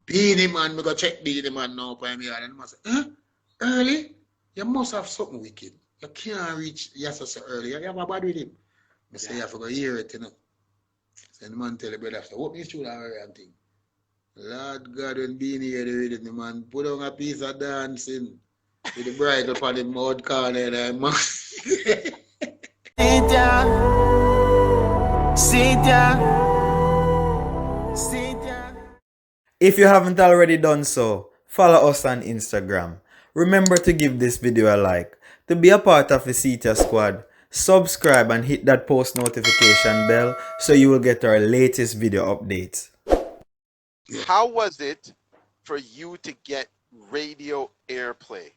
Beenieman, me go check Beenieman now for me. And I say, early? You must have something wicked. You can't reach yes so early. You have a bad with him. I say, you have to go hear it, you know. So the man tell the brother, what me should have and thing. Lord God, when being here, the rhythm, the man put on a piece of dancing with the bridle for the mud corner and man. Seetyah, Seetyah, Seetyah. If you haven't already done so, follow us on Instagram. Remember to give this video a like. To be a part of the Seetyah squad, subscribe and hit that post notification bell so you will get our latest video updates. How was it for you to get radio airplay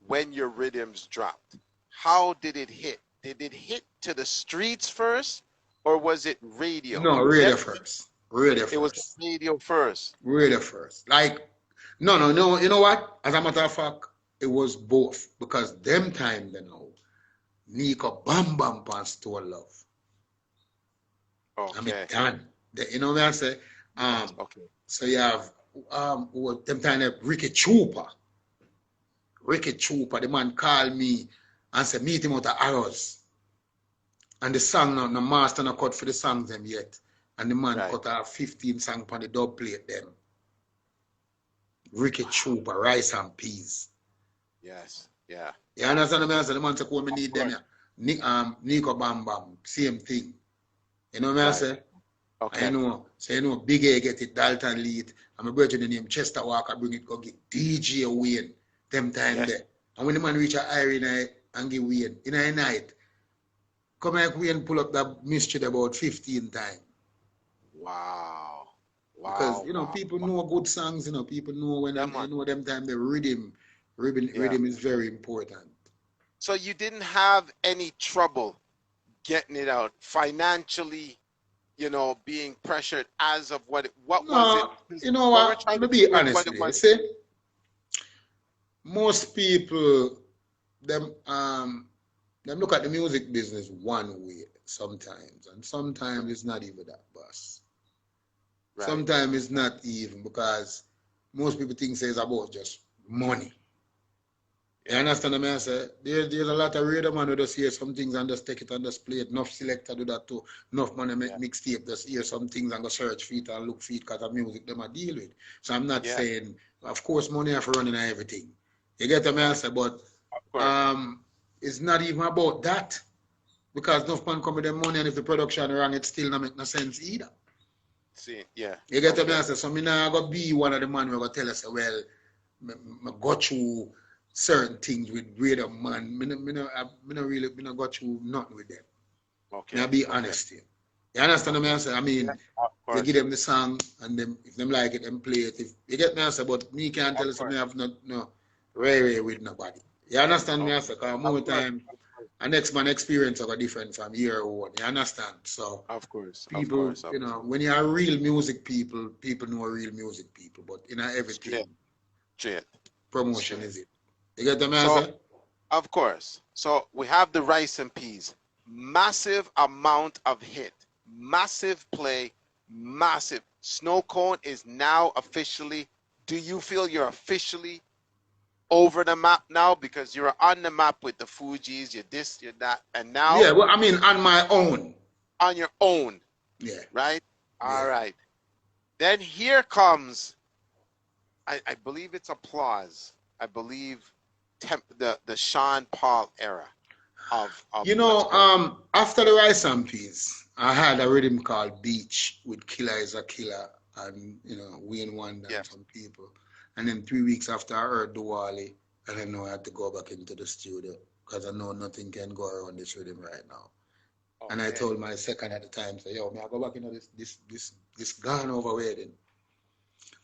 when your rhythms dropped? How did it hit? Did it hit to the streets first, or was it radio? No, radio first. Radio first. It was radio first. Radio first. Like, no. You know what? As a matter of fact, it was both. Because them time, you know, Nico Bam Bam Pan Store Love. Okay. I mean, done. You know what I say? Okay. So you have them time Ricky Trooper. Ricky Trooper, the man called me and said, meet him out of Arrows. And the song, now, the master not cut for the songs them yet. And the man cut off 15 songs on the dub plate them. Ricky Trooper, Rice and Peas. Yes, yeah. You understand what I say? The man said, we need them. Nico Bam Bam, same thing. You know what I say? Okay. I know. So you know, Big A get it, Dalton lead. And my brother name Chester Walker bring it, go get DJ Wayne. Them time there. And when the man reach a Irene and give Wayne, in a night, come like Wayne pull up that mystery about 15 times. Wow. Because, you know, people know good songs, you know, people know when they know them time, the rhythm is very important. So you didn't have any trouble getting it out financially, you know, being pressured as of what was it? You know what? I'm going to be honest with you. See, most people, them look at the music business one way sometimes, and sometimes it's not even that, boss. Right. Sometimes it's not even, because most people think it's about just money. You understand what I say? There's a lot of radio man who just hear some things and just take it and just play it. Enough selector do that too. Enough man make mixtape, just hear some things and go search for it and look for it because of music them I deal with. So I'm not saying, of course, money have to run in everything. You get what I say? But it's not even about that. Because enough man come with their money, and if the production wrong, it still not make no sense either. See, yeah. You get what I say? So I'm not going to be one of the man who will tell us, well, I got through certain things with radio man. I not got through nothing with them. Okay. I'll be honest here. You understand what I say? I mean, they give them the song, and them, if them like it, them play it. If you get me answer, but me can't tell us I have no rare with nobody. You understand me answer? Because more time, a next man experience are different from your own. You understand? So of course, people, you know, when you are real music people, people know real music people. But you know everything, promotion is it. You get the answer? Of course. So we have the Rice and Peas. Massive amount of hit, massive play, massive. Snowcone is now officially. Do you feel you're officially over the map now, because you're on the map with the Fugees, you're this, you're that, and now? Yeah, well, I mean, on my own. On your own. Yeah. Right? All right. Then here comes, I believe it's Applause. I believe the Sean Paul era of you know, after the Rice and Peas, I had a rhythm called Beach with Killer is a Killer and, you know, Wayne Wonder and some people. And then 3 weeks after I heard Duwali, and I know I had to go back into the studio because I know nothing can go around this rhythm right now. Okay. And I told my second at the time, so yo, may I go back into this gone over wedding.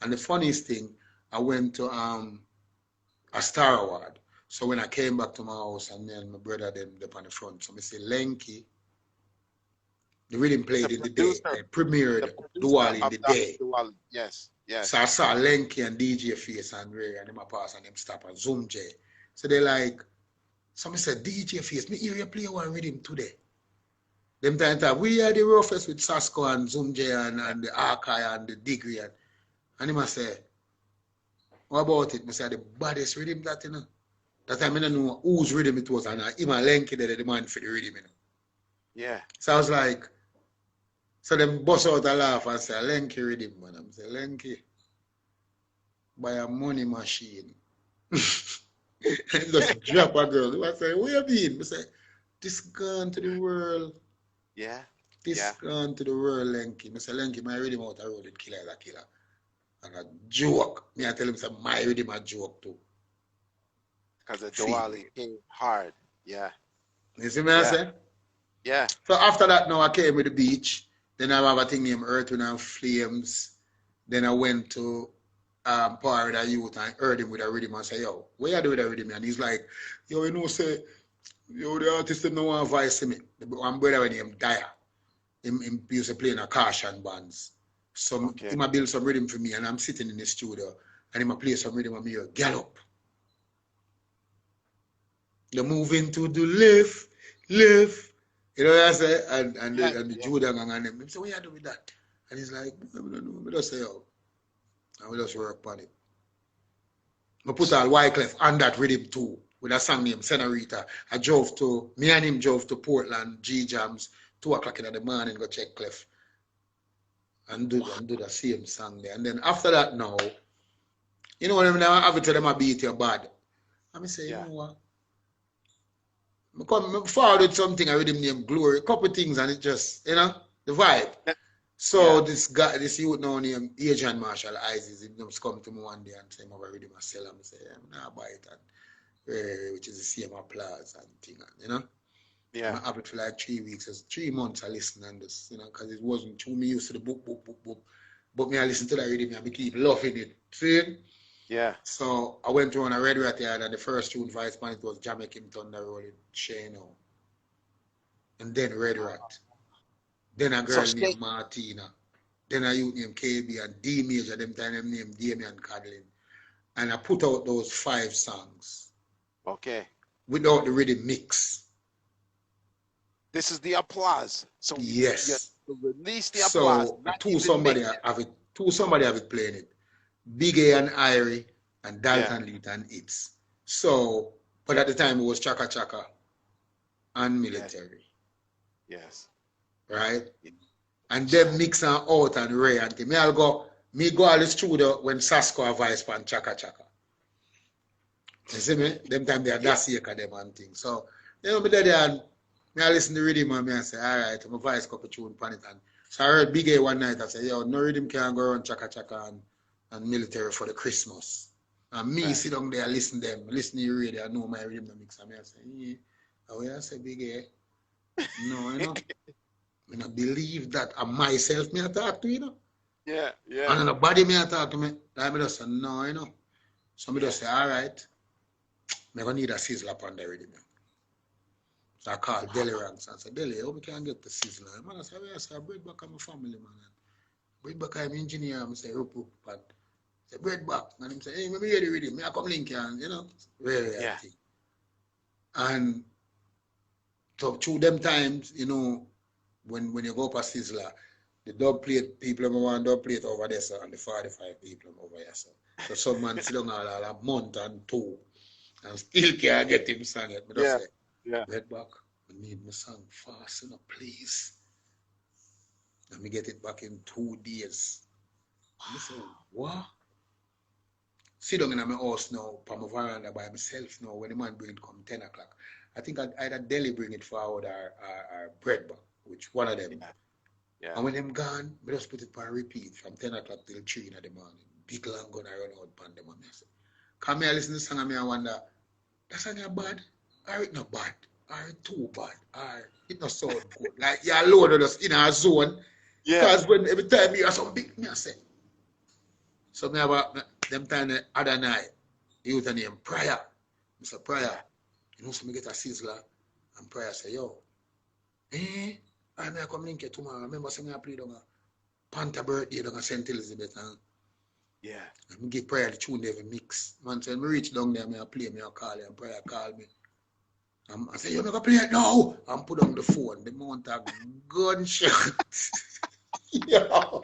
And the funniest thing, I went to a Star Award. So when I came back to my house, and then my brother them up on the front, so I say Lenky, the rhythm played in the day, they premiered Duwali in the day. Yes. Yes. So I saw Lenky and DJ Face and Ray and them a pass and them stop and Zoom J. So they like, somebody said, DJ Face, me hear you play one rhythm today. Them time we are the roughest with Sasko and Zoom J and the Arkai and the Degree and him I say, What about it? I say the baddest rhythm that, you know. That time I don't know whose rhythm it was, and him and Lenky there, the man for the rhythm, you know. Yeah. So I was like, so them bust out a laugh and say, Lenky rhythm, man. I'm say, Lenky, buy a money machine. And just drop a girl. I say, where you been? I say, this gone to the world. Yeah. This gone to the world, Lenky. I say, Lenky, my rhythm out the road, it killer is a killer. And a joke. Me, I tell him, say, my rhythm a joke too. Because the Diwali came hard. Yeah. You see me, I say? Yeah. So after that, now I came with the beach. Then I have a thing named Earth, Wind and Flames. Then I went to Power with a youth and heard him with a rhythm and say, yo, what you do with a rhythm? And he's like, yo, you know, say, yo, the artist don't want to voice me. One brother named Dyer. Him used to play in a caution bands. So he might build some rhythm for me, and I'm sitting in the studio, and he might play some rhythm and me, gallop. You're moving to the left. You know what I say? And the Judah gang and them. So what you do with that? And he's like, I don't know. We just say, yo, and we just work on it. I put all Wyclef on that rhythm too, with a song named Senorita. Me and him drove to Portland, G-Jams, 2 o'clock in the morning, go check Clef. And do the same song there. And then after that now, you know what I mean? I have to tell them I beat you bad. And I say, you know what? I forward with something I read him named Glory, a couple of things, and it just, you know, the vibe. So this youth now named Adrian Marshall Isis, he just come to me one day and say, I'm going to read him a sell. I say, I'm not buy it, and, which is the same applause and thing, you know? Yeah. I have it for like 3 weeks, it's 3 months I listen and this, you know, because it wasn't too me used to the book. But me I listen to that rhythm and I keep loving it. See? Yeah. So I went to on a Red Rat Yard and the first tune Vice Man, it was Jamaican Thunder Rolling Shano. And then Red Rat. Then a girl named Martina. Then a youth named KB and D Major, them time them named Damian Cadlin. And I put out those 5 songs. Okay. Without the rhythm mix. This is the applause. So yes. You release the applause. So somebody have it playing it. Big A and Irie and Dalton Leet and It's. So, but at the time it was Chaka Chaka and Military. Yes. Right? And them mix and out and Ray and me go all the studio when Sasko vice pan Chaka Chaka. You see me? Them time they are Dasieka them and things. So, you know, me there and I listen to the rhythm and I say, all right, I'm a voice couple tune pan it. And so I heard Big A one night, I said, yo, no rhythm can go around Chaka Chaka and Military for the Christmas. And me sit down there, listen to them, listen to the radio, I know my rhythm mix. And I say, yeah. Oh, I say, Big A. No, you know. I don't believe that I myself me I talk to, you know. Yeah. And nobody me I talk to me. I just say, no, you know. So I just say, all right, I'm going to need a sizzler upon the rhythm. So I call Deli Ranks and say, Deli, how we can get the sizzler? Man, I say, I say, bread back on my family, man. Bread back I'm engineer, I say, rup, and say, bread back. And I say, hey, let me hear the rhythm. I come link and, you know, really, yeah. And so through them times, you know, when you go up a sizzler, the dub plate people have one dub plate over there, sir, and the 45 people over here, sir. So some man sit down all a month and 2 and still can't get him sang it. But I say, Red back, I need my song fast, you know, please. Let me get it back in 2 days. I say, what? Sit down in my house now, on my veranda by myself now, when the man bring it come 10 o'clock. I think I'd either Delhi bring it forward or bread back, which one of them. Yeah. And when them gone, we just put it on repeat from 10 o'clock till 3 in the morning. Big long gonna run out upon them. And I say, come here, listen to the song and I wonder, that song not bad? Or it not bad? Or it too bad? Or it not sound good? Like you're loaded us in our zone. Yeah. Because when every time you have some big, me I say. So me have them time the other night, you with the name Prayer. I say, Prayer. You know, so me get a sizzler and Prayer say, yo, I may come link you tomorrow. Remember, so I played on a Panther birthday on St. Elizabeth. And I give Prayer the tune they mix. Man said, me reach down there, I play me, I call you, and Prayer call me. I say, you're not going to play it now. And put on the phone. The mount a gunshot. Yo.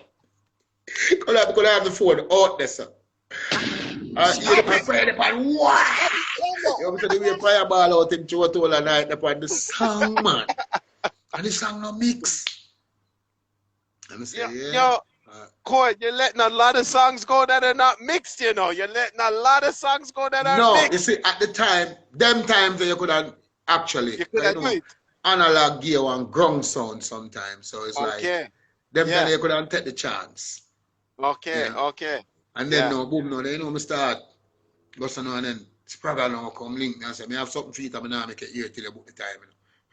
Could I have the phone out there, sir? Yeah, the prayer upon what? You know, the way prayer ball out in throat all the night upon the song, man. And the song no mix. And I say, yeah. Coy, you're letting a lot of songs go that are not mixed, you know. You're letting a lot of songs go that are No, mixed. you see, at the time, them times you could have actually, You could have do it. analog gear and ground sound sometimes. So it's like, them time you could have take the chance. Okay, Yeah. okay. And then no, boom, no, then you know, me start, go so now and then, Spraggle now come link me and say, me have something for you, but I make it here till you book the time.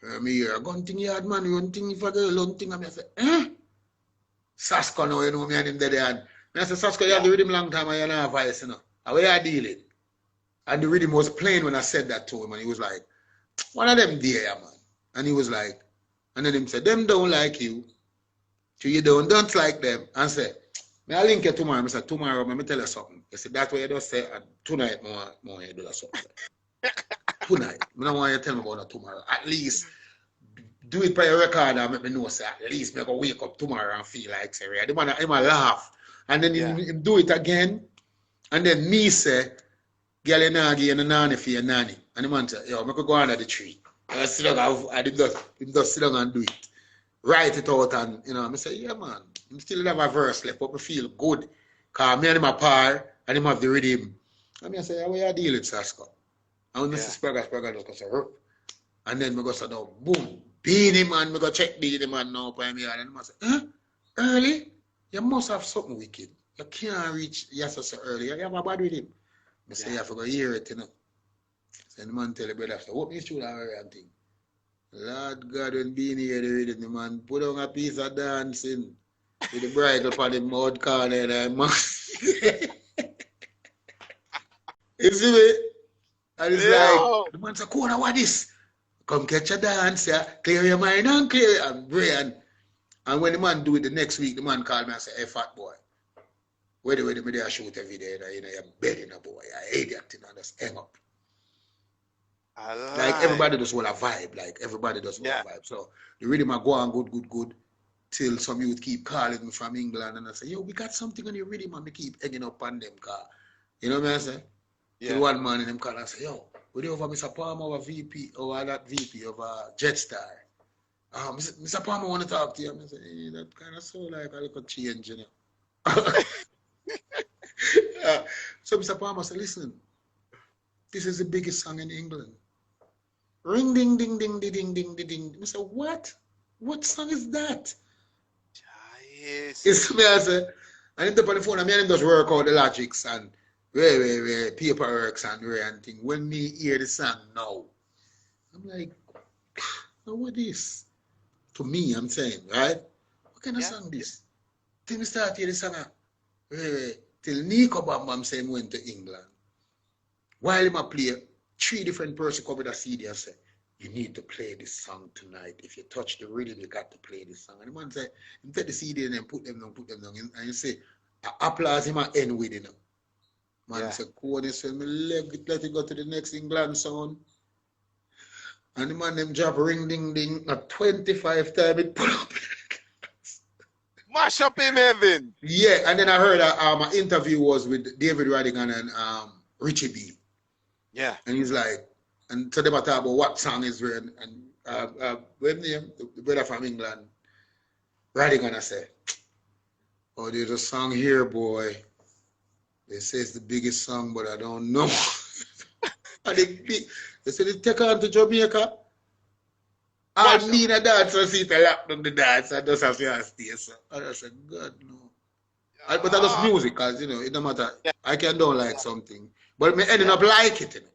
You know? Me hear, gun thing yard man, one thing for girl, one thing, and I say, Sasko now, you know, me and him there, and I say, Sasko, you have the rhythm long time and you don't have voice, you know. How are you dealing? And the rhythm was playing when I said that to him, and he was like, one of them there, man. And he was like, and then him said, them don't like you. So you don't like them. And say, may I link you tomorrow? I said, tomorrow, let me tell you something. He said, that's what you just say, and tonight, more you do that something. Tonight. I don't want you to tell me about that tomorrow. At least, do it by your record and make me know, say, at least me go wake up tomorrow and feel like, say, right? He might laugh. And then he do it again. And then me say, girl, you know, give you a nanny for your nanny. And the man say, yo, I could go under the tree. And I sit down, I just sit down and do it. Write it out, and, you know, I say, yeah, man, I still have a verse left, but I feel good. Because me and him a par, and him have the rhythm. And I say, how are you dealing, Sasko? And when I say, Spraggle just go say, and then I go say, no, boom, Beenieman, I go check Beenieman now, and I say, early? You must have something wicked. You can't reach yes so early. You have a bad rhythm. I say, you have to go hear it, you know. So the man tell the brother, so what me through that and thing? Lord God, when being here, the rhythm, the man put on a piece of dancing with the bride up on the mud corner and I must. You see me? And it's like, the man say, Kona, what this? Come catch a dance, yeah. Clear your mind and clear and brain. And when the man do it the next week, the man called me and say, hey, fat boy, where me there shoot every day, you know, you're bedding a boy, you're idiot, you know, just hang up. Like everybody does want a vibe, like everybody does want a vibe. So the rhythm I go on good, till some youth keep calling me from England and I say, yo, we got something on your rhythm and we keep hanging up on them car. You know what I say? Yeah. Till one man in them call and say, yo, we do over Mr. Palmer over VP, over that VP of Jetstar. Mr. Palmer want to talk to you. I say, hey, that kind of so like a little change, you know. So Mr. Palmer said, listen, this is the biggest song in England. Ring ding ding ding ding ding ding ding ding. I said, what? What song is that? Yes. It's me, I said, I end up on the phone, I mean, just work out the logics and where paperwork and thing. When me hear the song now, I'm like, oh, what is? To me, I'm saying, right? What kind of song this? Till me start hear the song, till Nico Bam Bam saying went to England. While him a play, 3 different persons come with a CD and say, you need to play this song tonight. If you touch the rhythm, you got to play this song. And the man say, you take the CD and then put them down. And you say, I applause him and end with it. You know? Man say, cool, they say, let it go to the next England sound. And the man them drop ring ding ding at 25 times it put up. Mash up him, Evan. Yeah, and then I heard an interview was with David Radigan and Richie B. Yeah. And he's like, and so they were talking about what song is written. And when the brother from England, Radigan, I said, oh, there's a song here, boy. They say it's the biggest song, but I don't know. And they said, they take on to Jamaica. I mean a dance, I see the lap on the dance, I just have to stay. So I said, God, no. But I just music, because, you know, it don't matter. I can don't like something. But me ending up like it, you know.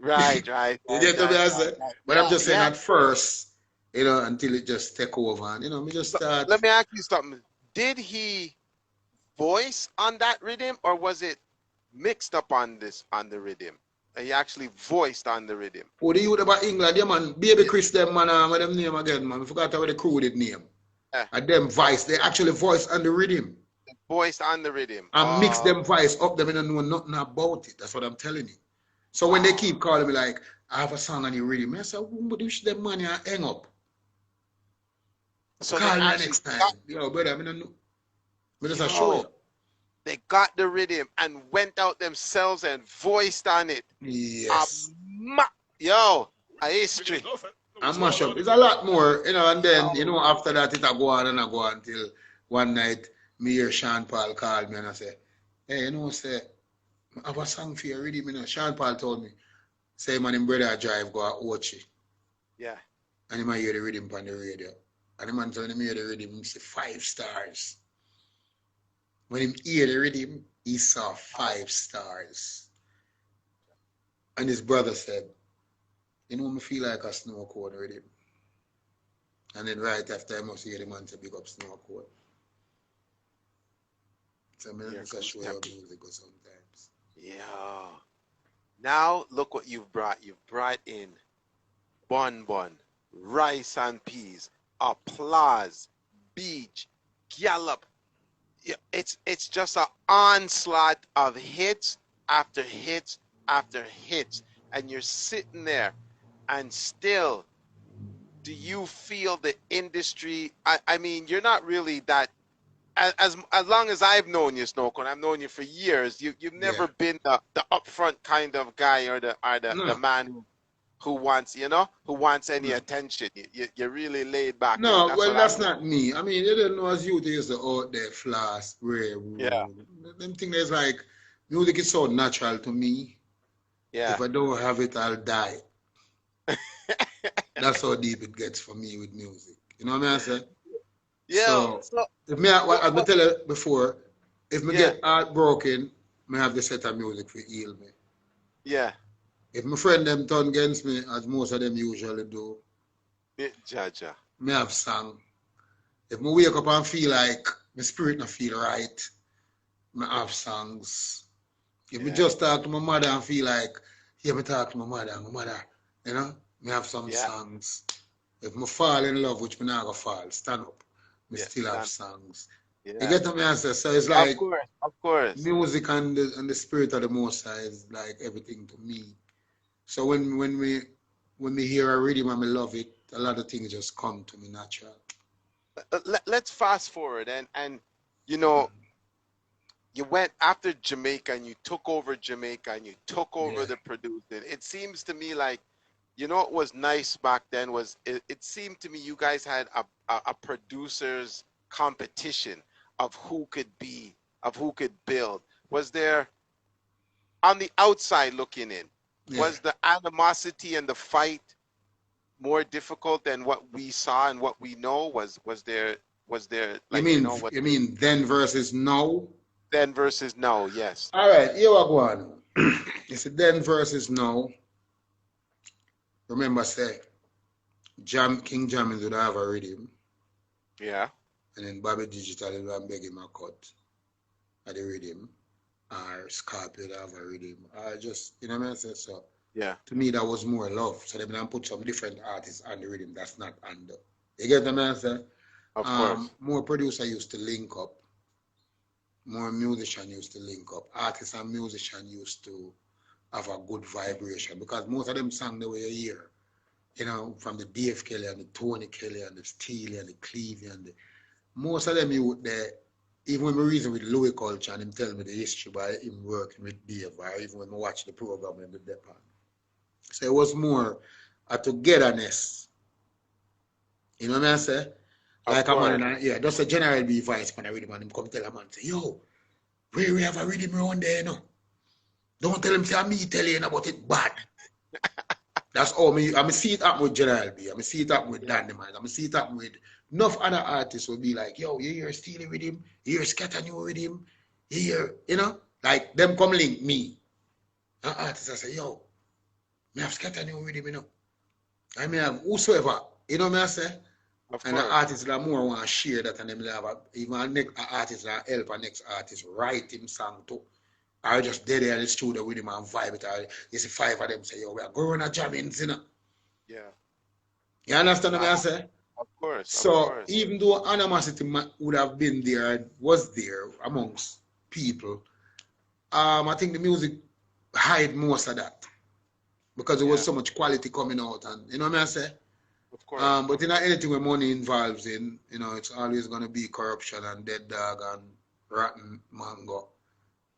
Right. You get what I say? But I'm just saying at first, you know, until it just take over. And, you know, me just start. Let me ask you something. Did he voice on that rhythm, or was it mixed up on the rhythm? He actually voiced on the rhythm. Oh, the youth about England, yeah, man. Baby Chris, them, man, what them name again, man. I forgot how the crew did name. And them voice, they actually voiced on the rhythm. Voiced on the rhythm. And mix them voice up, them, and know nothing about it. That's what I'm telling you. So when they keep calling me like, I have a song on the rhythm, I say, but wish them money and hang up. So call me next time. Yo, brother, I don't know. I just show you. they got the rhythm and went out themselves and voiced on it. Yes. Yo, a history. And mash up. It's a lot more, you know, and then, you know, after that, it a go on and a go on till one night, me hear Sean Paul call me and I say, hey, you know, say, I have a song for you, rhythm, you know. Sean Paul told me, say, man, him brother drive go a Ochi. Yeah. And he might hear the rhythm on the radio. And the man told him hear the rhythm, he say 5 stars. When him hear the rhythm, he saw 5 stars. And his brother said, you know, me feel like a Snowcone rhythm. And then right after I must hear the man say big up Snowcone. So I just a show you music or sometimes. Yeah. Now look what you've brought. You've brought in Bun Bun, Rice and Peas, Applause, Beach, Gallop. Yeah, it's just an onslaught of hits after hits after hits. And you're sitting there and still, do you feel the industry? I mean, you're not really that. As long as I've known you, Snowcone, I've known you for years. You've never been the upfront kind of guy or the man who wants, you know, who wants any attention. You're really laid back. No, well, that's not me. I mean, you didn't know as youth, they used to out there, floss, rare. Yeah. Them things is like, music is so natural to me. Yeah. If I don't have it, I'll die. That's how deep it gets for me with music. You know what I mean? I say? Yeah. So if me, as I tell you before, if me get heartbroken, me have the set of music for heal me. Yeah. If my friend them turn against me, as most of them usually do, Jaja. me have song. If me wake up and feel like my spirit not feel right, me have songs. If me just talk to my mother and feel like, yeah, me talk to my mother, you know, me have some songs. If me fall in love, which me not gonna fall, stand up, me still have songs. You get what me answer? So it's like, of course. music and the spirit of the Most High is like everything to me. So when we hear a rhythm and me love it, a lot of things just come to me natural. Let's fast forward and you know, you went after Jamaica and you took over Jamaica and you took over the producing. It seems to me like, you know, what was nice back then was it seemed to me you guys had a producers competition of who could build. Was there, on the outside looking in, was the animosity and the fight more difficult than what we saw and what we know? Was there like, you mean then versus now? Then versus now, yes. All right, here we go on. It's then versus now. Remember, say, King Jammins would have a rhythm. Yeah. And then Bobby Digital would beg him a cut at the rhythm. Or Scorpio would have a rhythm. Or just, you know what I mean? So, yeah. To me, that was more love. So they can put some different artists on the rhythm that's not under. You get the answer? Of course. More producer used to link up. More musician used to link up. Artists and musicians used to have a good vibration because most of them sang the way you hear. You know, from the Dave Kelly and the Tony Kelly and the Steely and the Clevie and most of them you there, even when we reason with Louis Culture and him tell me the history by him working with Dave, or even when I watch the program in the depot. So it was more a togetherness. You know what I say? Like a man, just a general be vice man, I read him and him come tell a man, say, yo, we have a rhythm around there, you know. Don't tell him, say, me tell you about it bad. That's all me. I'm see it up with General B. I'm see it up with Danny Man. I'm see it up with enough other artists will be like, yo, you hear Steely with him, you hear Scatter New with him, you hear, you know, like them come link me. And artists I say, yo, me have Scatter New with him, you know. I may have whosoever, you know what I say? And the artists that more want to share that and them have even an artist that help a next artist write him song too. I just dead there in the studio with him and vibe it. You see 5 of them say, yo, we are going to jamming, you know. Yeah. You understand what I say? Of course. So even though animosity would have been there, was there amongst people, I think the music hide most of that. Because there was so much quality coming out and you know what I say? Of course. But in anything where money involves in, you know, it's always gonna be corruption and dead dog and rotten mango.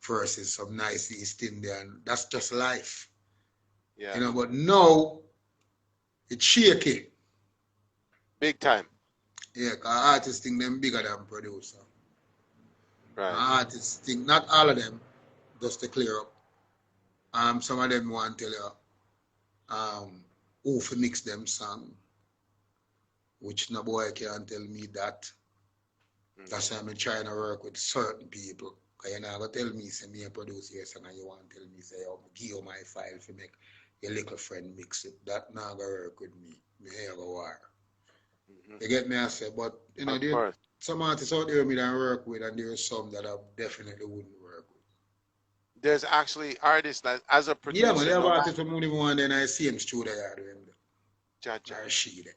versus some nice East Indian. That's just life. Yeah. You know, but now it's shaky. Big time. Yeah, 'cause artists think them bigger than producer. Right. Artists think not all of them, just to clear up. Some of them want to tell you who for mix them song, which no boy can tell me that. That's why I'm trying to work with certain people. Because you're not going to tell me, say, me a produce your song, and you want to tell me, say, oh, give you my file to make your little friend mix it. That not going to work with me. Me here go war. You get me, I say, but, you know, there some artists out there me that I work with, and there's some that I definitely wouldn't work with. There's actually artists that, as a producer, Yeah, but there are artists who don't even want then I see him studio yard with him. Jaja. Or she there.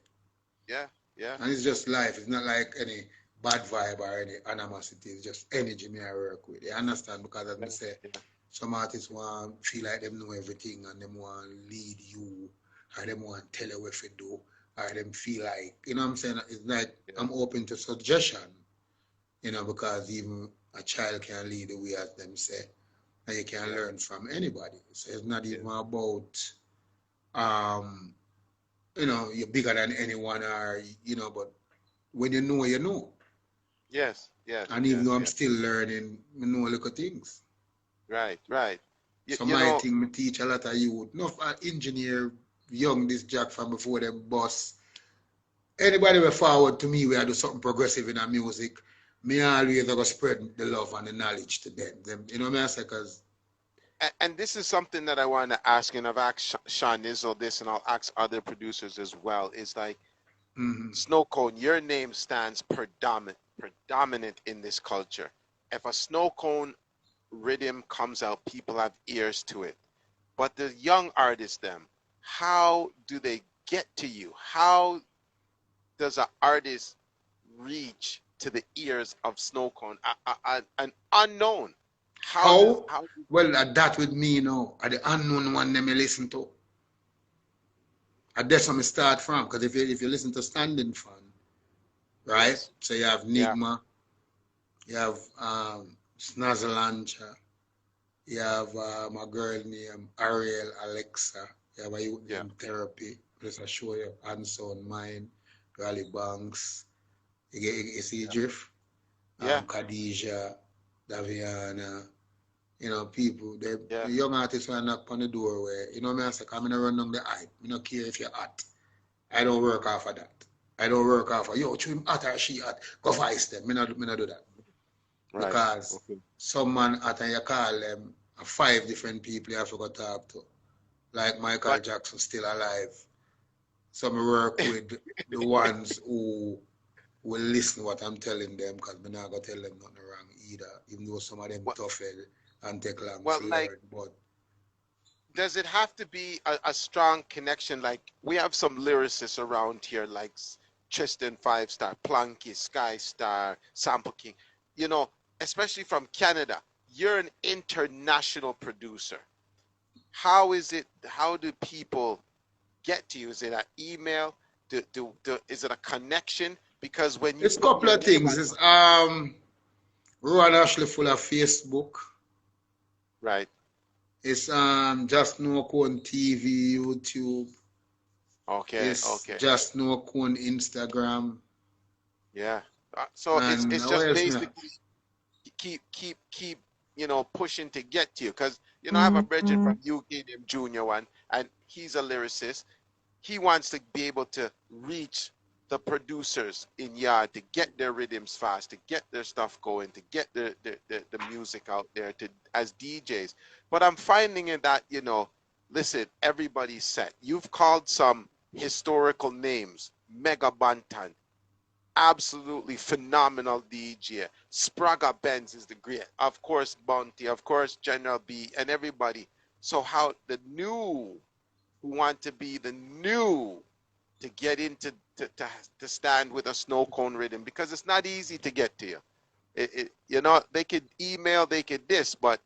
Yeah, yeah. And it's just life. It's not like any bad vibe or any animosity. It's just energy me I work with. You understand? Because as I say, some artists want feel like them know everything and them want lead you or them want tell you what to do or them feel like, you know what I'm saying? It's like I'm open to suggestion, you know, because even a child can lead the way as them say. And you can learn from anybody. So it's not even about you know, you're bigger than anyone or you know, but when you know, you know. Yes, yes. And even though I'm still learning, I know little things. Right, right. So my thing, me teach a lot of youth. No engineer, young this jack from before them boss. Anybody will forward to me where I do something progressive in our music, me always going to spread the love and the knowledge to them. You know what I say? Because and this is something that I want to ask, and I've asked Sean Nizzle this, and I'll ask other producers as well. Is like, Snowcone, your name stands predominant in this culture. If a Snowcone rhythm comes out, people have ears to it. But the young artists, them, how do they get to you? How does an artist reach to the ears of Snowcone, an unknown? how? Well, that with me, you know, are the unknown one them you listen to. And that's where I start from. Because if you listen to Standing Fan, right? Yes. So you have Nigma, you have Snazzlancha, you have my girl named Ariel Alexa, you have a youth named Therapy, plus I show you Anson Mine, Rally Banks, you see Drift, Khadija, Daviana, you know, people, the young artists who knock on the door where, you know what I say, I'm gonna run down the hype. I don't care if you're hot. I don't work off of that. I don't work off of, yo, him hot or she hot, go vice them. I not do that. Right. Because some man hot and you call them 5 different people you have to go talk to. Like Michael Jackson still alive. Some work with the ones who will listen to what I'm telling them because I'm not going to tell them nothing wrong either. Even though some of them tough and take long to learn. But does it have to be a strong connection? Like, we have some lyricists around here, like Tristan 5 Star, Plunky, Sky Star, Sample King, you know, especially from Canada. You're an international producer. How is it, how do people get to you? Is it an email? Is it a connection? Because when you... It's a couple of things. It's Rohan Ashley full of Facebook. Right. It's Jah Snowcone TV, YouTube. Okay. It's Jah Snowcone Instagram. Yeah. So it's just basically keep you know, pushing to get to you. Because, you know, I have a brethren from UK named Junior One, and he's a lyricist. He wants to be able to reach the producers in yard to get their rhythms fast, to get their stuff going, to get the music out there to as DJs. But I'm finding it that, you know, listen, everybody's set. You've called some historical names. Mega Banton, absolutely phenomenal DJ. Spraga Benz is the great. Of course, Bounty, of course, General B, and everybody. So how the new who want to be the new to get into to stand with a Snowcone rhythm, because it's not easy to get to you. You know, they could email, they could this, but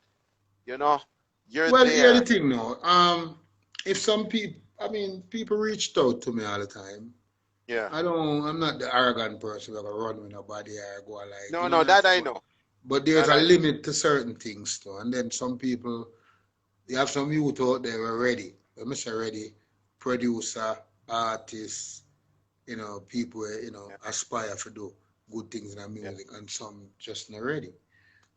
you know, you're well, there. Well, the thing now, if some people, I mean, people reached out to me all the time. Yeah. I'm not the arrogant person that go run with nobody or go like. No, that I know. But there's And a I, limit to certain things too. And then some people, you have some youth out there who are ready. When I say ready, producer, artists, people yeah, aspire to do good things in the yeah, music, and some just not ready.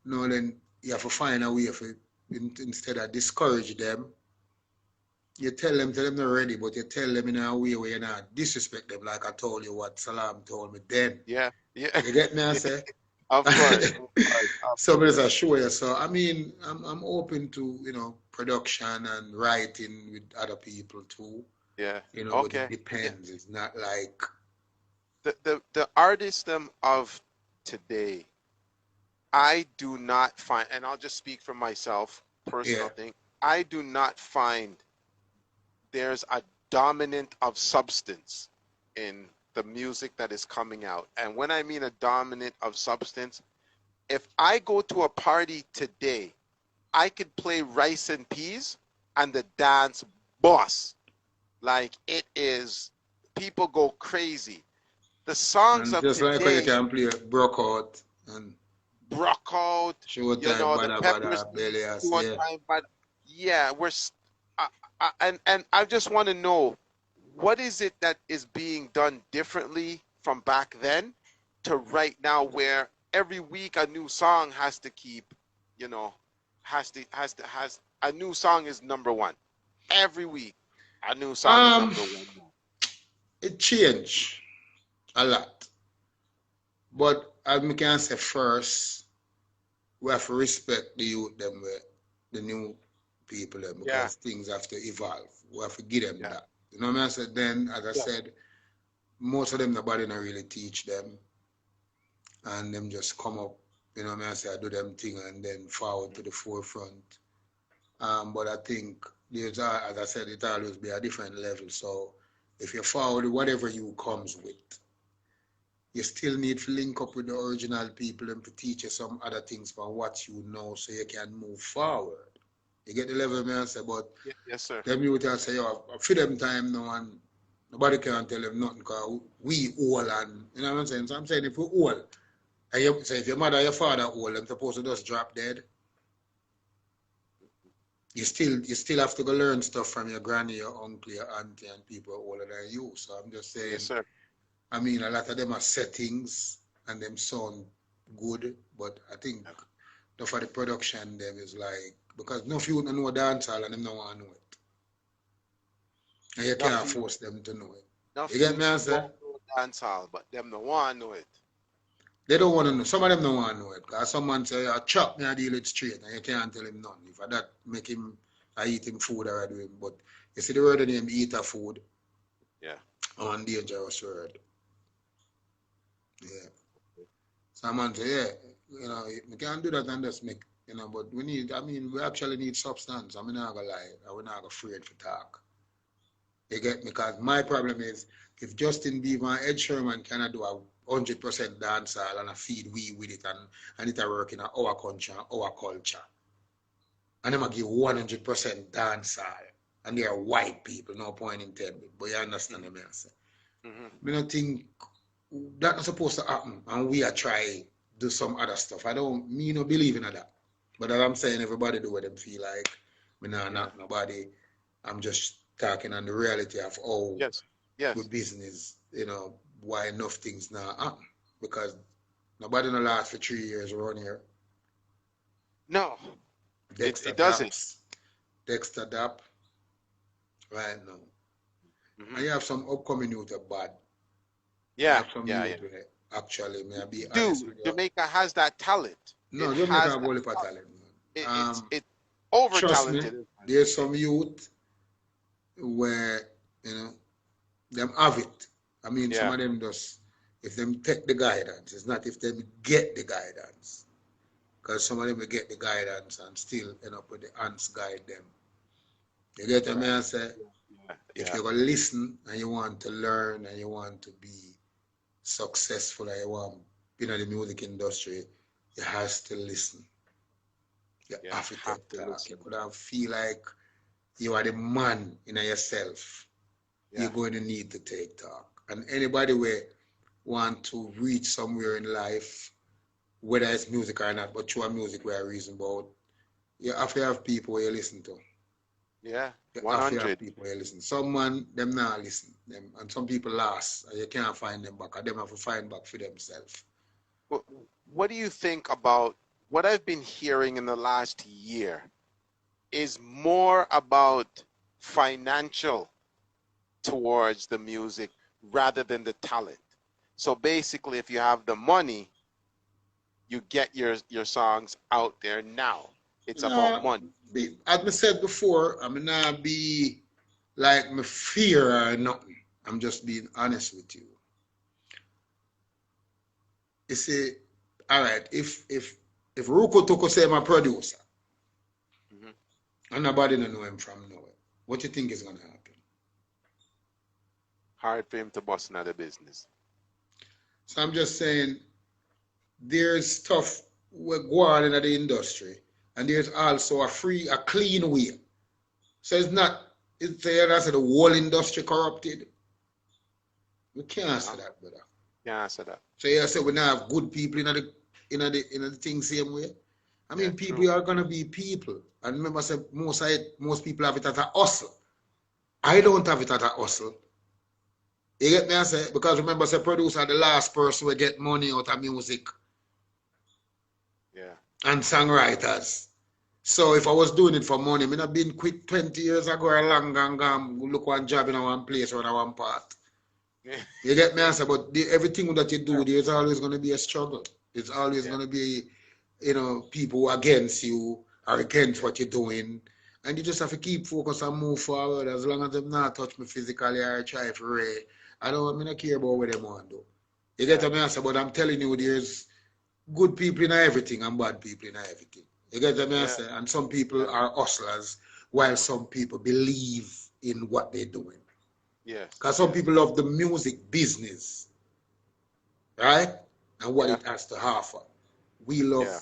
No, then you have to find a way for instead of discourage them, you tell them they're ready, but you tell them in a way where you're not disrespect them, like I told you what Salam told me then. yeah, yeah. You get me? I say. Of course, of course, of Some of this course. are sure you. So I mean, I'm open to production and writing with other people too. Yeah. But it Okay. Yeah. depends. It's not like The artism of today, I do not find, and I'll just speak for myself, yeah. personal thing. I do not find there's a dominant of substance in the music that is coming out. And when I mean a dominant of substance, if I go to a party today, I could play Rice and Peas and the dance boss. Like it is, people go crazy. The songs And of just like how you today, can play Broke Out and Brockout, Showtime, the Bada Peppers, Bada, Belias, one yeah. time, but yeah, and I just want to know what is it that is being done differently from back then to right now, where every week a new song has to keep, you know, has a new song is number one every week. A new song is Um, number one. it changed a lot. But as I can say first, we have to respect the youth them with the new people them Yeah, because things have to evolve. We have to give them yeah, that. You know what I said? Then as I yeah. said, most of them nobody not really teach them and them just come up, I say I do them thing and then forward to the forefront. But I think as I said, it always be a different level. So if you forward whatever you comes with, you still need to link up with the original people and to teach you some other things from what you know so you can move forward. You get the level me I say, but Yes, sir. them youth I say, yo, for them time now and nobody can tell them nothing because we old and you know what I'm saying? So I'm saying if we old, and you say if your mother or your father old, them supposed to just drop dead. You still have to go learn stuff from your granny, your uncle, your auntie, and people older than you. So I'm just Yes, saying, sir. I mean, a lot of them are settings and them sound good, but I think for the production them is like because no few know dancehall and them don't want to know it. And you Enough can't you, force them to know it. enough You get me youths answer? want to dance hall, but them no want to know it. They don't want to know. Some of them don't want to know it. Because someone say, I chop me, I deal it straight, and you can't tell him nothing. If I that make him, I eat him food or I do him. But you see the word name eat a food, Yeah. on dangerous word. Yeah. Someone say, yeah, we can't do that and just make, but we actually need substance. I'm not gonna lie. I'm not afraid to talk. You get me? Because my problem is, if Justin Bieber and Ed Sherman cannot do a 100% dancehall and a feed we with it and it a work in our country and our culture, and them a give 100% dancehall, and they are white people, no point intended, but you understand what I say. Mm-hmm. I don't think that's supposed to happen, and we are trying do some other stuff. I don't me no believe in that. But as I'm saying, everybody do what them feel like. Me not Yeah. knock nobody. I'm just talking on the reality of how Yes. with Yes. business, why enough things not happen. Because nobody no last for 3 years around here. No, Dexter it doesn't. Daps, Dexter Dap, right now. And Mm-hmm. you have some upcoming youth are bad. You Yeah. have some Yeah. Yeah. youth where actually, may I be honest Dude, with you. Jamaica has that talent. It No, Jamaica has have that only for talent. talent, man. It's over Trust me, talented. there's some youth where, you know, them have it. I mean, some Yeah. of them just, if them take the guidance, it's not if them get the guidance. Because some of them will get the guidance and still end up with the ants guide them. You get what Right. I say? Yeah. If Yeah. you're going to listen and you want to learn and you want to be successful and you want to be in the music industry, you have to listen. You Yeah. have to Have take to talk. You listen. could have feel like you are the man in yourself. You're Yeah. going to need to take talk. And anybody where want to reach somewhere in life, whether it's music or not, but through a music we are reason about. You have to have people you listen to. Yeah, You have to have 100. people you listen. Some man, them not listen. Them, and some people lost, and you can't find them back, and them have to find back for themselves. What do you think about what I've been hearing in the last year is more about financial towards the music rather than the talent. So basically, if you have the money, you get your songs out there now. It's about Nah, money. as I said before, I mean, not be like me fear or nothing. I'm just being honest with you. You see, all right, if Ruko Toko say my producer, Mhm. and nobody don't know him from nowhere, what you think is gonna happen? Hard for him to bust another business. So I'm just saying there's stuff we go on in the industry, and there's also a clean way. So it's not it's that's the whole industry corrupted. We can't say No, that, brother. can't answer that. So you say we now have good people in the thing same way. I Yeah, mean, true. people are gonna be people, and remember, say most people have it as a hustle. I don't have it as a hustle. You get me? I say because remember, say producer the last person will get money out of music Yeah, and songwriters. So if I was doing it for money, I mean, I've been quit 20 years ago or long and gone look one job in one place or in one part. You get me? I say, but everything that you do, there's always going to be a struggle. It's always yeah, going to be, people against you or against what you're doing. And you just have to keep focus and move forward. As long as them not touch me physically or try for real, I not care about what they want to do. You get yeah, me? I say, but I'm telling you, there's good people in everything and bad people in everything. You get what I yeah, say? And some people yeah. are hustlers while some people believe in what they're doing. Yes, Because some yes, people love the music business, right? And what yeah, it has to offer. We love yeah.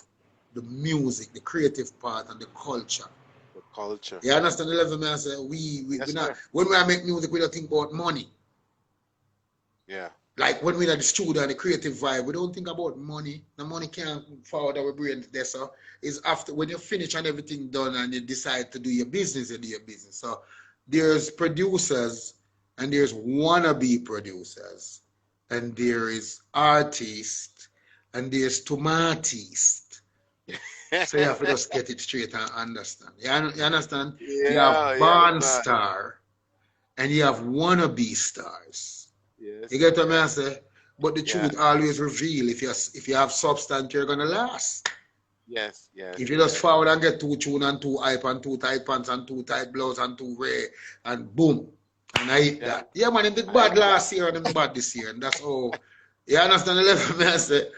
the music, the creative part, and the culture. The culture. You understand the level, man? I say, we Yes, not, sir. when we make music, we don't think about money. Yeah, Like when we're at the studio and the creative vibe, we don't think about money. The money can't forward our brain there. So it's after when you finish and everything done and you decide to do your business, you do your business. So there's producers and there's wannabe producers and there is artists and there's tomatist. So you have to just get it straight and understand. You understand? You have yeah, yes, Barn man. Star and you have wannabe stars. You Yes, get what I yes, say? But the yeah, truth always reveal if you have substance, you're gonna last. yes, yes, If you just yes. forward and get too tune and too hype and too tight pants and too tight blouse and too rare and boom. And I hit Yeah, that. Yeah man, him did I bad last year and him bad this year. And that's all you understand the level me I say.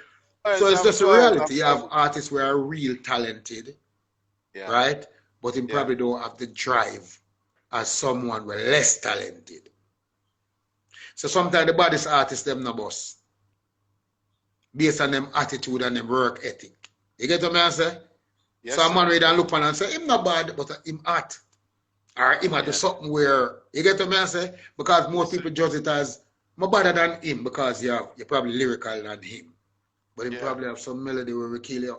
So it's of just a course, of reality. You course. have artists who are real talented, Yeah, right? But him yeah, probably don't have the drive as someone with less talented. So yeah. sometimes the baddest artists them no boss. Based on them attitude and them work ethic. You get what I say? Yes, So a man sir. read and look on and say, him not bad, but him hot. Or him a do Yeah. something where, you get what I say? Because most Yes, sir. people judge it as more better than him because you're probably lyrical than him. But him Yeah, probably have some melody where we kill you.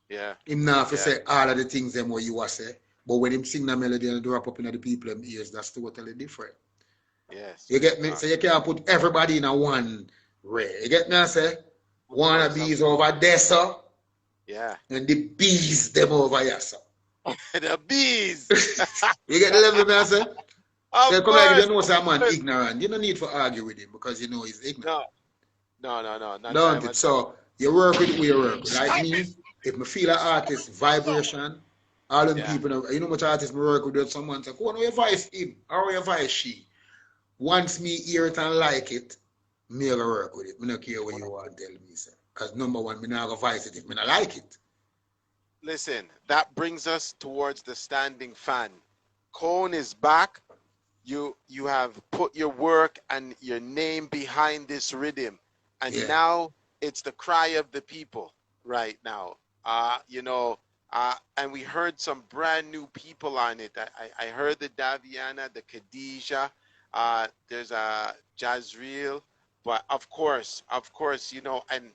yeah, Him not have to yeah. say all of the things them what you are say. But when him sing the melody and drop up in the people them ears, that's totally different. Yes, You yes, get me? man. So you can't put everybody in a one ray. You get me? I say? Of Wannabes course. over there, sir. Yeah. And the bees them over here, sir. The bees. You get the level, man, sir? So Of you come like if you course, know of some man course. ignorant, you don't need to argue with him because you know he's ignorant. No, no, no, no, not Don't time it? at all. So you work with who you work with. Like me, if me feel an artist vibration, all them Yeah, people know, you know much artists me work with, someone say, go on, your voice him, or your voice she. Once me hear it and like it, me gonna work with it. Me not care what you want to tell me, sir. Because number one, me not gonna voice it if me not like it. listen, that brings us towards the standing fan. Cone is back. You have put your work and your name behind this rhythm, and Yeah. now it's the cry of the people right now. And we heard some brand new people on it. I heard the Daviana, the Khadijah. There's a Jazreel, but of course, and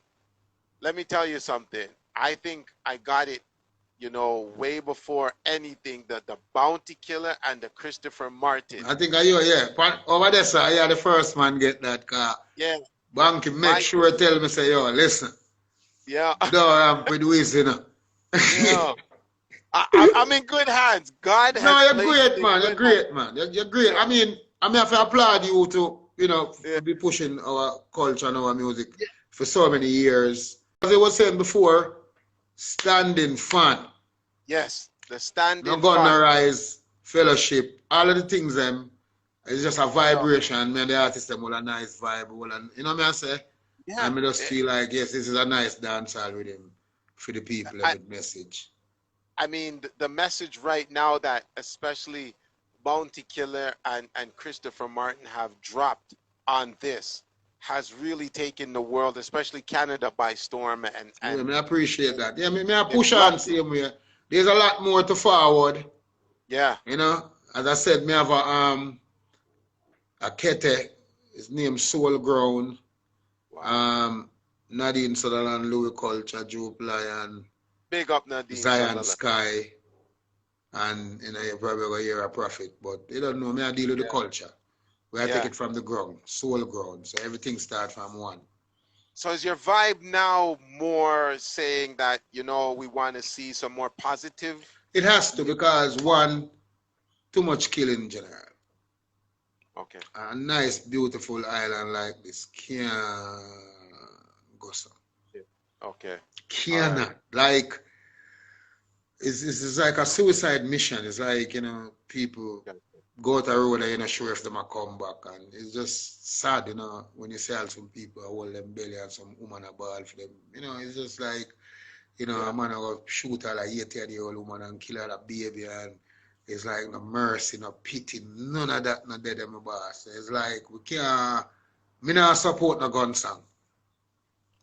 let me tell you something. I think I got it, you know, way before anything. The Bounty Killer and the Christopher Martin. I think you, yeah. Over there, sir, you are the first man get that car. Yeah. Banky, make sure tell me, say, yo, listen. Yeah. I'm producing. Yeah. I'm in good hands. God has No, you're placed great, me in man. You're good hands. great, man. You're great. Yeah. I have to applaud you to, you know, Yeah. to be pushing our culture and our music for so many years. As I was saying before, standing fan. Yes, the No standing gonna fan. rise, fellowship, all of the things them. It's just a Yeah. vibration. Man, the artist them will a nice vibe. And you know what I say? Yeah. And I just feel like, yes, this is a nice dancehall rhythm for the people and I, the message. I mean, the message right now that especially Bounty Killer and Christopher Martin have dropped on this has really taken the world, especially Canada, by storm. Yeah, And I appreciate that. Yeah, I they've push on loved it. same way. There's a lot more to forward. Yeah. You know, as I said, me have a kete. His name Soul Ground. Wow. Nadine Sutherland, Louis Culture, Joe Lion, Big up Nadine Zion Sutherland. Sky, and you know you probably gonna hear a prophet, but you don't know me. I deal with the Yeah. culture. Where I take Yeah. it from the ground, soul ground. So everything starts from one. So is your vibe now more saying that, you know, we want to see some more positive? It has to because one, too much killing in general. Okay. A nice, beautiful island like this can't go so. Okay. All right. Cannot. Like, it's like a suicide mission. It's like, you know, people Okay. go out the road and you're not sure if they're going to come back. And it's just sad, you know, when you see all some people hold them belly and some woman a ball for them. You know, it's just like, you know, a man will shoot a 80-year-old woman and kill her baby. And it's like no mercy, no pity, none of that, no dead in my boss. It's like, we can't, me not support no gun song.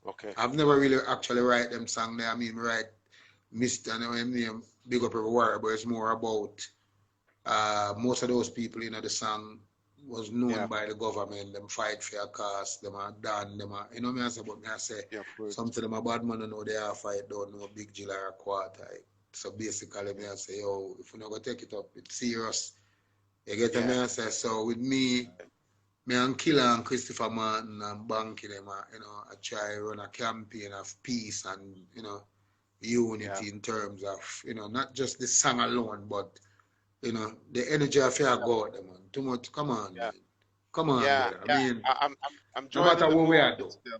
Okay. I've never really actually write them song there. I mean, write Mr. Name, Big Up Every Word, but it's more about most of those people in the song was known by the government. Them fight for a cause. Them are done. Them are, you know me I say, but me I say some of them are bad man. Know they are fight. Don't know big jail or a quarter. So basically, me I say, yo, if we not go take it up, it's serious. You get me I say. So with me and Killer and Christopher Martin and Banky them, you know, I try run a campaign of peace and you know unity in terms of you know not just the song alone, but you know, the energy of your God, man. Too much. Come on, man. Come on, brother. I mean, I'm no matter joining the what we are movement doing. still.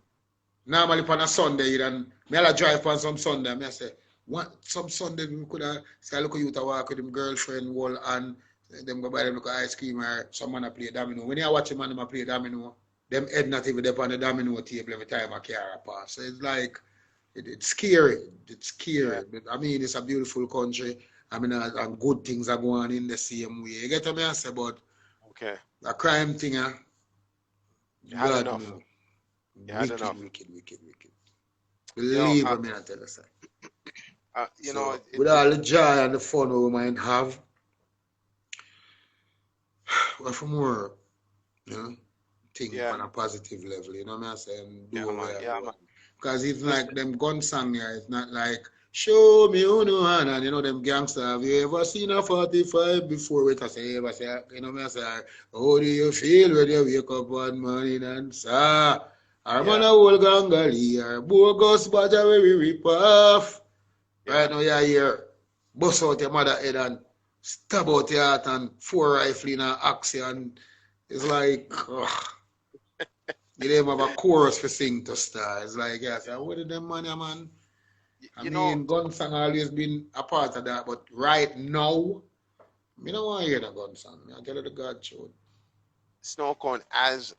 Normally, on a Sunday, and me I drive on some Sunday, me I say, what, some Sunday, we could have, say, I look at you to walk with them girlfriend, wall, and them go buy them look at ice cream, or some man play domino. When you watch a man play domino, them head not even up on the domino table every time I carry a pass. So it's like, it's scary. It's scary. But I mean, it's a beautiful country. I mean, and good things are going on in the same way. You get what I say? But a crime thing, You had God enough. no. You had enough. Wicked. Believe me, I tell you, sir. You So, know, with all the joy and the fun we might have, well, for more, you know, think on a positive level, you know what I'm saying? Do what we are doing. Because it's like them gun song here, it's not like, show me who know and you know them gangster. Have you ever seen a 45 before? Wait, I say, ever say, you know me I say, how do you feel when you wake up one morning and say, our man a whole gangali, or bogus badger where we rip off. Right now you're here, bust out your mother head and stab out your heart and 4 rifle in an action. It's like, you don't have a chorus for sing to star. It's like, yes, what did them money, man? I mean, gun song always been a part of that, but right now, I don't want to hear the gun song. I tell you the God truth. Snowcone, as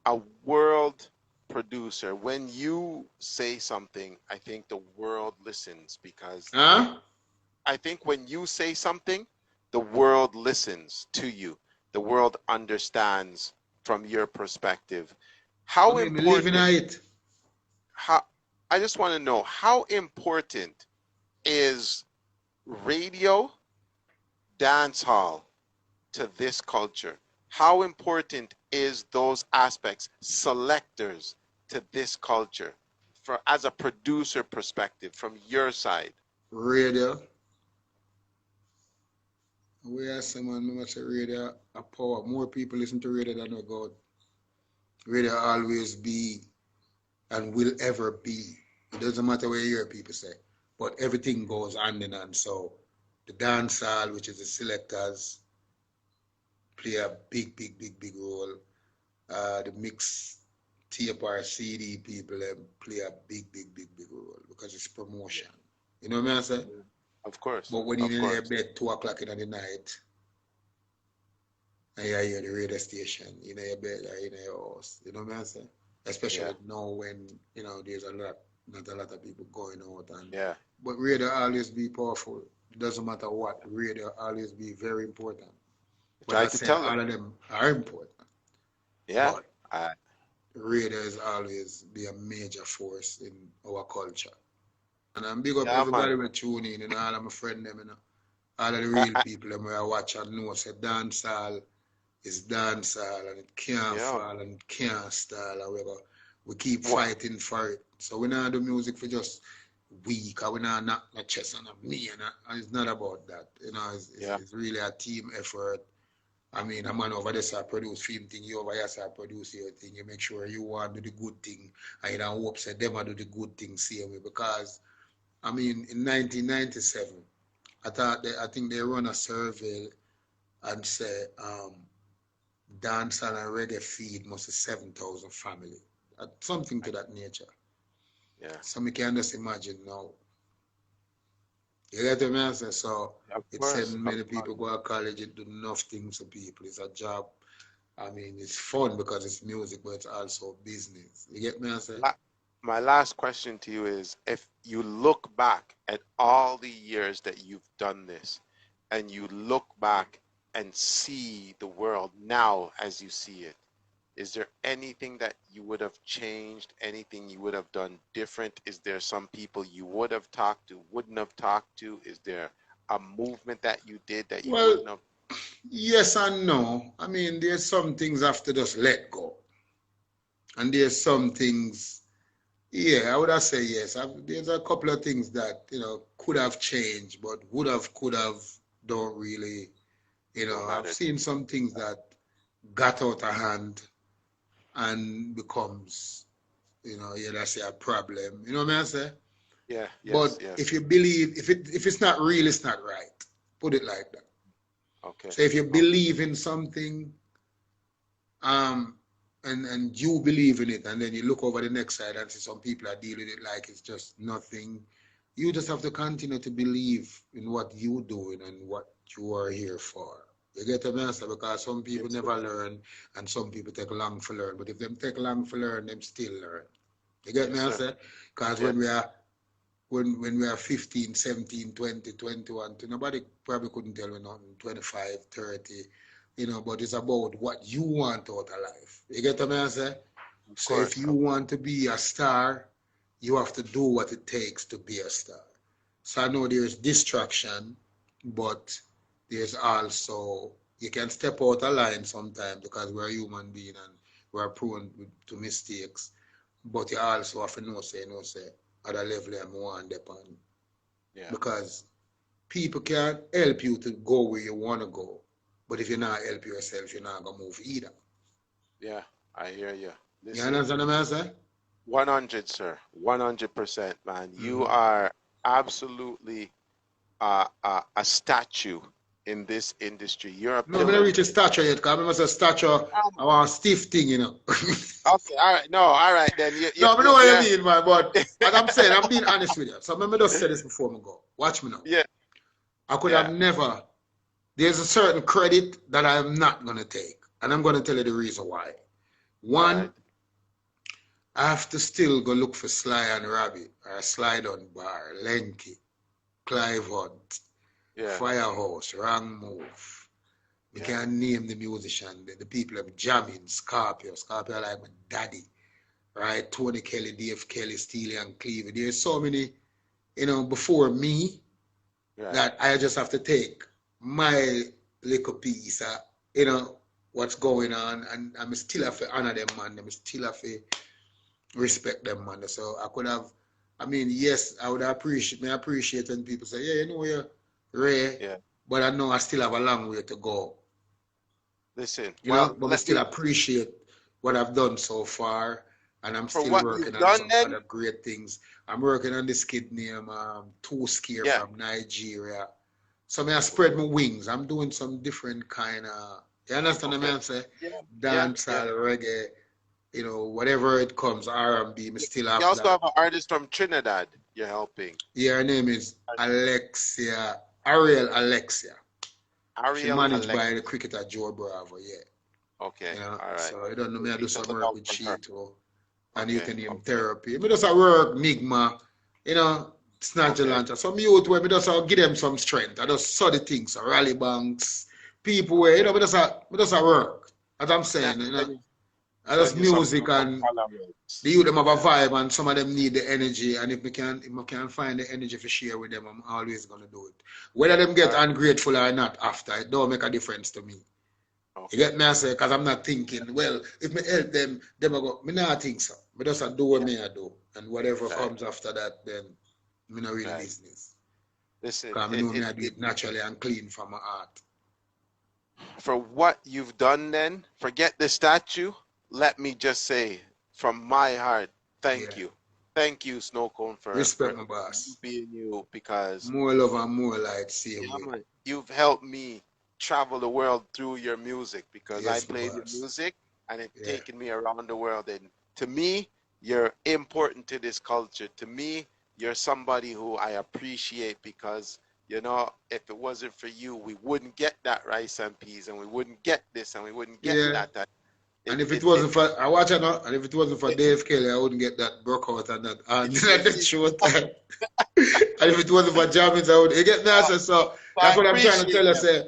a world producer, when you say something, I think the world listens because I think when you say something, the world listens to you. The world understands from your perspective. How important? I just want to know how important is radio, dancehall to this culture? How important is those aspects, selectors, to this culture? as a producer perspective from your side? Radio. We are someone who say radio a power. More people listen to radio than we go. Radio always be and will ever be. It doesn't matter what you hear people say, but everything goes hand in hand. So the dancehall, which is the selectors, play a big role. The mix tape or CD people play a big role because it's promotion. You know what I'm saying? Of course. But when you're in your bed 2 o'clock in the night and you hear the radio station, you know your bed or in your house, you know what I'm saying? Especially now when, you know, there's not a lot of people going out and but radio always be powerful. It doesn't matter what, radio always be very important. But I said all of them are important. Yeah. But radio is always be a major force in our culture. And I'm big up everybody who tune in, and all of my friends, them, you know, all of the real people them where I watch and know say dancehall is dancehall and it can't fall and it can't stall or whatever. We keep fighting for it. So we not do music for just weak or we not knock the chest on me, and it's not about that. You know, it's really a team effort. I mean, a man over there say produce film thing, you over here say produce your thing. You make sure you want to do the good thing and you don't hope say them do the good thing same way. Because I mean, in 1997, I think they run a survey and say dancehall and reggae feed must be 7,000 families. Something to that nature. Yeah. So we can just imagine now. You get what I'm saying? So it's sending many people go to college, it do enough things for people. It's a job. I mean, it's fun because it's music, but it's also business. You get me? I'm saying? My last question to you is, if you look back at all the years that you've done this, and you look back and see the world now as you see it, is there anything that you would have changed, anything you would have done different? Is there some people you would have talked to, wouldn't have talked to? Is there a movement that you did that you wouldn't have? Yes and no. I mean, there's some things I have to just let go. And there's some things, I would have said yes. There's a couple of things that, you know, could have changed, but would have, could have, don't really, you know, I've seen some things that got out of hand and becomes, you know, let's say a problem. You know what I say? Yeah. But if you believe, if it's not real, it's not right. Put it like that. Okay. So if you believe in something, and you believe in it, and then you look over the next side and see some people are dealing with it like it's just nothing, you just have to continue to believe in what you're doing and what you are here for. You get the answer? Because some people never learn and some people take long for learn. But if them take long for learn, them still learn. You get me answer? Because when we are 15, 17, 20, 21, nobody probably couldn't tell me nothing, 25, 30, you know, but it's about what you want out of life. You get what I'm saying? So if you want to be a star, you have to do what it takes to be a star. So I know there's distraction, but there's also, you can step out of line sometimes because we're human beings and we're prone to mistakes. But you also have to know, say, at a level I'm one depend. Yeah. Because people can't help you to go where you want to go. But if you not help yourself, you're not going to move either. Yeah, I hear you. You understand what I'm saying? 100, sir. 100%, man. You are absolutely a statue in this industry. You're a no, I'm not reach a statue yet, because I'm a statue. I want a stiff thing, you know. Okay, all right. No, all right then. No, I know what you mean, man, but as I'm saying, I'm being honest with you. So let me just say this before I go. Watch me now. Yeah. I could have never, there's a certain credit that I'm not going to take. And I'm going to tell you the reason why. One, I have to still go look for Sly and Rabbit, or Sly Dunbar, Lenky, Clive Hunt, Firehouse, Wrong Move. We can't name the musician, the people of jamming, Scorpio like my daddy, right? Tony Kelly, Dave Kelly, Steely and Cleaver. There's so many, you know, before me that I just have to take my little piece, you know, what's going on, and I'm still have to honor them, man. I'm still have to, respect them, man. So I could have, I mean, yes, I would appreciate when people say, yeah, you know, you're rare, Yeah. but I know I still have a long way to go. Listen, You well, know, but I let still me, appreciate what I've done so far, and I'm for still what working you've on done some then, other great things. I'm working on this kid named Too Scare yeah. from Nigeria. So I spread my wings. I'm doing some different kind of, you understand what Okay. I say? Yeah. Yeah. Yeah. Dancehall, reggae, you know, whatever it comes, R&B, me still You have also that. have an artist from Trinidad you're helping. Yeah, her name is Ariel Alexia. She Ariel managed Alex. by the cricketer Joe Bravo, yeah. Okay. You know, All right. so I don't know, me I do Need to some look work out with for she her. too. And you Okay. can name Okay. therapy. Me just a work, Nigma, you know, snatch a Okay. lunch. Some youth where me just give them some strength. I just saw the things, so rally banks, people where, you know, me just a work. As I'm Yeah. saying, you know, Send, I just send you some music and followers. the youth them have a vibe and some of them need the energy, and if I can find the energy to share with them, I'm always gonna do it. Whether them All get right. ungrateful or not after, it don't make a difference to me. You Okay. get me, I say, because I'm not thinking, well, if me help them I go, me not think so. Me just do what Yeah. me I do. And whatever Right. comes after that, then me not really Right. business. Listen, Because I know me I do it naturally and clean from my heart. for what you've done then, forget the statue. Let me just say from my heart, thank Yeah. you. Thank you, Snowcone, for Respect my you boss. being you, because More love and more light, same yeah, way. man, you've helped me travel the world through your music because I Yes, my played your boss. music and it Yeah. taken me around the world. And to me, you're important to this culture. To me, you're somebody who I appreciate because, you know, if it wasn't for you, we wouldn't get that rice and peas and we wouldn't get this and we wouldn't get Yeah. that. And And it, if it it, it, wasn't for I watch it now, and if it wasn't for it, Dave Kelly, I wouldn't get that workout and that and you that see, show time. And if it wasn't for Jammins, I would. You get me? I say, so I that's what I'm trying to appreciate tell you. them. Say,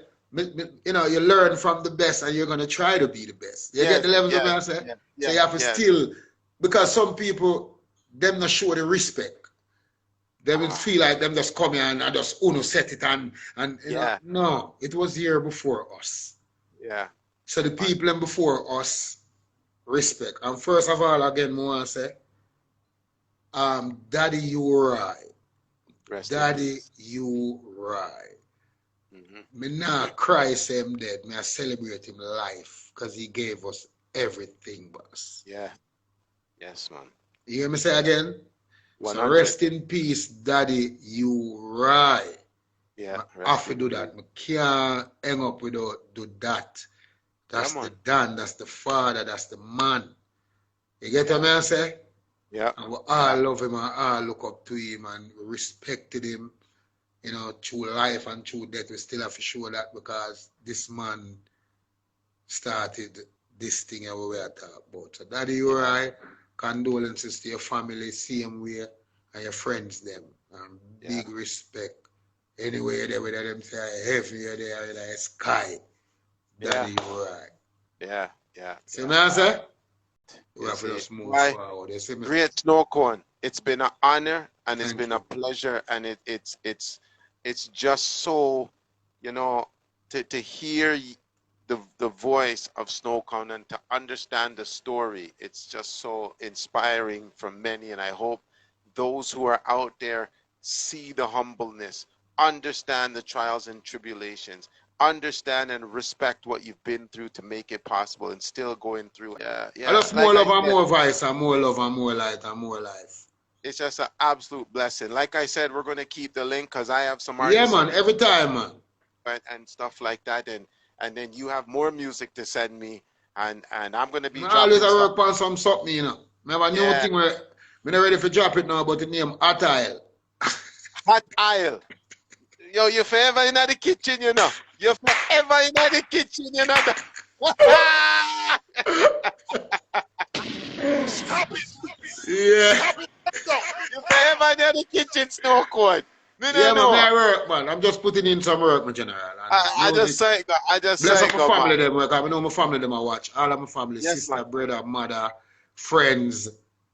you know, you learn from the best, and you're gonna try to be the best. You get the Yes, levels of me? yes, I say, yes, so yes, you have to yes. still, because some people them not show the respect. They will Ah, feel like them just come here and just uno set it and you know, yeah, no, it was here before us. yeah, So the man. people them before us respect. And first of all, again, I want to say, Daddy, you right. Rest in Daddy, peace. you right. Hmm. Me not cry say him dead. Me I celebrate him life because he gave us everything, boss. Yeah, yes, man. You hear me say again? So 100. rest in peace, Daddy. You right. Yeah, I have rest to in do peace. that. Me can't hang up without do that. Yeah, That's the man. Dan. That's the father. That's the man. You get what Yeah, I say? yeah, And we yeah, all love him and all look up to him and respected him. You know, through life and through death, we still have to show that because this man started this thing that we were talking about. So Daddy, you're yeah, right. Condolences to your family, same way, and your friends them. And yeah, big respect. Anyway, they whether them say heaven you're there in the sky. yeah, Daddy, you're right. yeah, yeah, See yeah. me answer? We You have to see, just move why? forward. You see me? Great Snowcone. It's been an honor and it's Thank been a you. pleasure, and it's just so, you know, to hear the voice of Snowcone and to understand the story. It's just so inspiring for many, and I hope those who are out there see the humbleness, understand the trials and tribulations, understand and respect what you've been through to make it possible, and still going through. Yeah, I yeah. just more Like I love and said, more voice and more love and more light and more life. it's just an absolute blessing. Like I said, we're going to keep the link because I have some Yeah, artists man, every time, man. and stuff like that, and then you have more music to send me, and I'm going to be I always dropping I stuff. work on some something, you know. I have a new Yeah, thing where I'm not ready for drop it now, but the name Atile. hot aisle. Yo, you forever in the kitchen, you know. You forever in the kitchen, you know. Stop it! Yeah. Go. You forever in the kitchen, snow cone. Me Yeah, no man, may know. I work, man. I'm just putting in some work, my general. And I just music. say it, I just Bless say up it, my go, man. family, them work. I know my family, them I watch. All of my family, Yes, man. sister, brother, mother, friends.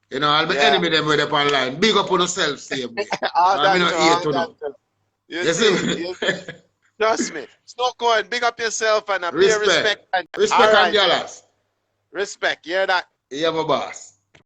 You know, all my Yeah. enemy, them with up online. Big up on yourself, same way. All I mean, that not too, here all to that know. too. You You see, see me? trust me. Snow Coin, big up yourself and a beer Respect. respect. And all Respect and right, dollars. respect. Hear that? Yeah, my boss.